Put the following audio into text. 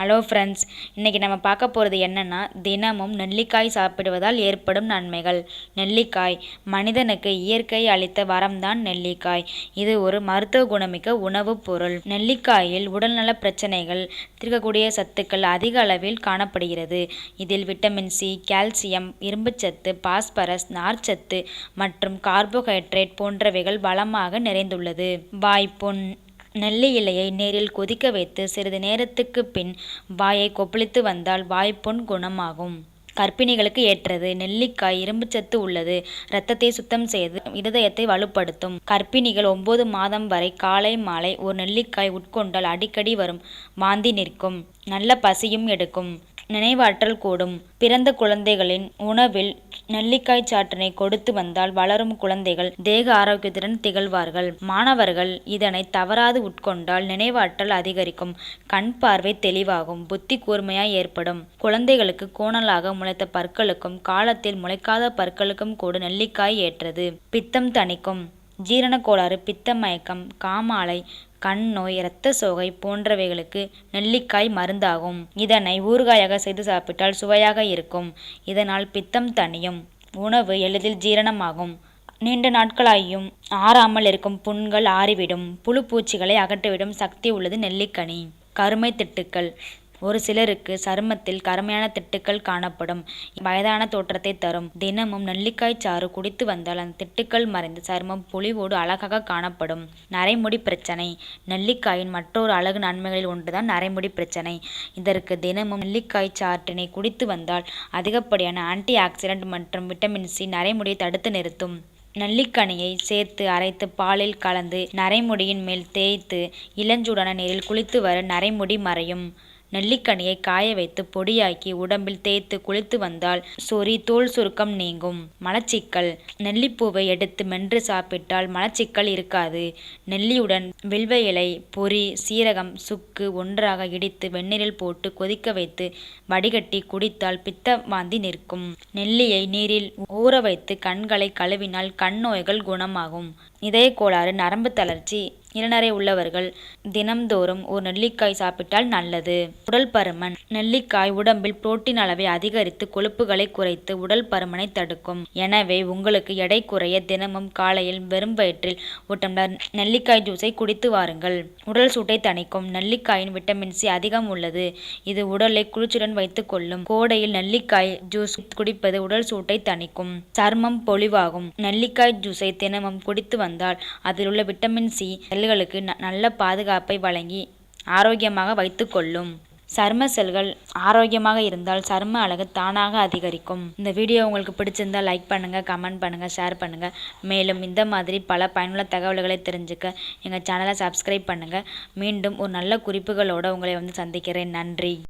Hello friends, இன்றைக்கி நம்ம பார்க்க போகிறது என்னென்னா, தினமும் நெல்லிக்காய் சாப்பிடுவதால் ஏற்படும் நன்மைகள். நெல்லிக்காய் மனிதனுக்கு இயற்கை அளித்த வரம்தான் நெல்லிக்காய். இது ஒரு மருத்துவ குணமிக்க உணவுப் பொருள். நெல்லிக்காயில் உடல்நல பிரச்சனைகள் தீர்க்கக்கூடிய சத்துக்கள் அதிக அளவில் காணப்படுகிறது. இதில் விட்டமின் சி, கால்சியம், இரும்புச்சத்து, பாஸ்பரஸ், நார்ச்சத்து மற்றும் கார்போஹைட்ரேட் போன்றவைகள் வளமாக நிறைந்துள்ளது. வாய்ப்புண் நெல்லி இலையை நீரில் கொதிக்க வைத்து சிறிது நேரத்துக்கு பின் வாயை கொப்பளித்து வந்தால் வாய்ப்புண் குணமாகும். கர்ப்பிணிகளுக்கு ஏற்றது. நெல்லிக்காய் இரும்புச்சத்து உள்ளது. இரத்தத்தை சுத்தம் செய்து இருதயத்தை வலுப்படுத்தும். கர்ப்பிணிகள் 9 மாதம் வரை காலை மாலை ஒரு நெல்லிக்காய் உட்கொண்டால் அடிக்கடி வரும் வாந்தி நிற்கும். நல்ல பசியும் எடுக்கும். நினைவாற்றல் கூடும். பிறந்த குழந்தைகளின் உணவில் நெல்லிக்காய் சாற்றினை கொடுத்து வந்தால் வளரும் குழந்தைகள் தேக ஆரோக்கியத்துடன் திகழ்வார்கள். மாணவர்கள் இதனை தவறாது உட்கொண்டால் நினைவாற்றல் அதிகரிக்கும். கண் பார்வை தெளிவாகும். புத்தி கூர்மையாய் ஏற்படும். குழந்தைகளுக்கு கோணலாக முளைத்த பற்களுக்கும் காலத்தில் முளைக்காத பற்களுக்கும் கூட நெல்லிக்காய் ஏற்றது. பித்தம் தணிக்கும். ஜீரண கோளாறு, பித்த மயக்கம், காமாலை, கண் நோய், இரத்த சோகை போன்றவைகளுக்கு நெல்லிக்காய் மருந்தாகும். இதனை ஊறுகாயாக செய்து சாப்பிட்டால் சுவையாக இருக்கும். இதனால் பித்தம் தணியும். உணவு எளிதில் ஜீரணமாகும். நீண்ட நாட்களாயும் ஆறாமல் இருக்கும் புண்கள் ஆறிவிடும். புழு பூச்சிகளை அகற்றிவிடும் சக்தி உள்ளது நெல்லிக்கனி. கருமை திட்டுக்கள். ஒரு சிலருக்கு சருமத்தில் கருமையான திட்டுக்கள் காணப்படும். வயதான தோற்றத்தை தரும். தினமும் நெல்லிக்காய் சாறு குடித்து வந்தால் அந்த திட்டுக்கள் மறைந்து சருமம் பொலிவோடு அழகாக காணப்படும். நரைமுடி பிரச்சனை. நெல்லிக்காயின் மற்றொரு அழகு நன்மைகளில் ஒன்றுதான் நரைமுடி பிரச்சனை. இதற்கு தினமும் நெல்லிக்காய் சாற்றினை குடித்து வந்தால் அதிகப்படியான ஆன்டி ஆக்சிடென்ட் மற்றும் விட்டமின் சி நரைமுடியை தடுத்து நிறுத்தும். நெல்லிக்கனியை சேர்த்து அரைத்து பாலில் கலந்து நரைமுடியின் மேல் தேய்த்து இளஞ்சூடான நீரில் குளித்து வர நரைமுடி மறையும். நெல்லிக்கனியை காய வைத்து பொடியாக்கி உடம்பில் தேய்த்து குளித்து வந்தால் சொறி, தோல் சுருக்கம் நீங்கும். மலச்சிக்கல். நெல்லிப்பூவை எடுத்து மென்று சாப்பிட்டால் மலச்சிக்கல் இருக்காது. நெல்லியுடன் வில்வ இலை, பொரி, சீரகம், சுக்கு ஒன்றாக இடித்து வெந்நீரில் போட்டு கொதிக்க வைத்து வடிகட்டி குடித்தால் பித்த வாந்தி நிற்கும். நெல்லியை நீரில் ஊற வைத்து கண்களை கழுவினால் கண் நோய்கள் குணமாகும். இதய கோளாறு, நரம்பு தளர்ச்சி, இளநரை உள்ளவர்கள் தினம்தோறும் ஒரு நெல்லிக்காய் சாப்பிட்டால் நல்லது. உடல் பருமன். நெல்லிக்காய் உடம்பில் புரோட்டீன் அளவை அதிகரித்து கொழுப்புகளை குறைத்து உடல் பருமனை தடுக்கும். எனவே உங்களுக்கு எடை குறைய தினமும் காலையில் வெறும் வயிற்றில் ஒரு டம்ளர் நெல்லிக்காய் ஜூஸை குடித்து வாருங்கள். உடல் சூட்டை தணிக்கும். நெல்லிக்காயின் விட்டமின் சி அதிகம் உள்ளது. இது உடலை குளிர்ச்சியுடன் வைத்துக் கொள்ளும். கோடையில் நெல்லிக்காய் ஜூஸ் குடிப்பது உடல் சூட்டை தணிக்கும். சர்மம் பொலிவாகும். நெல்லிக்காய் ஜூஸை தினமும் குடித்து வந்தால் அதில் உள்ள விட்டமின் சி செல்களுக்கு நல்ல பாதுகாப்பை வழங்கி ஆரோக்கியமாக வைத்துக் கொள்ளும். சர்ம செல்கள் ஆரோக்கியமாக இருந்தால் சர்ம அழகு தானாக அதிகரிக்கும். இந்த வீடியோ உங்களுக்கு பிடிச்சிருந்தால் லைக் பண்ணுங்கள், கமெண்ட் பண்ணுங்கள், ஷேர் பண்ணுங்கள். மேலும் இந்த மாதிரி பல பயனுள்ள தகவல்களை தெரிஞ்சுக்க எங்கள் சேனலை சப்ஸ்கிரைப் பண்ணுங்கள். மீண்டும் ஒரு நல்ல குறிப்புகளோடு உங்களை சந்திக்கிறேன். நன்றி.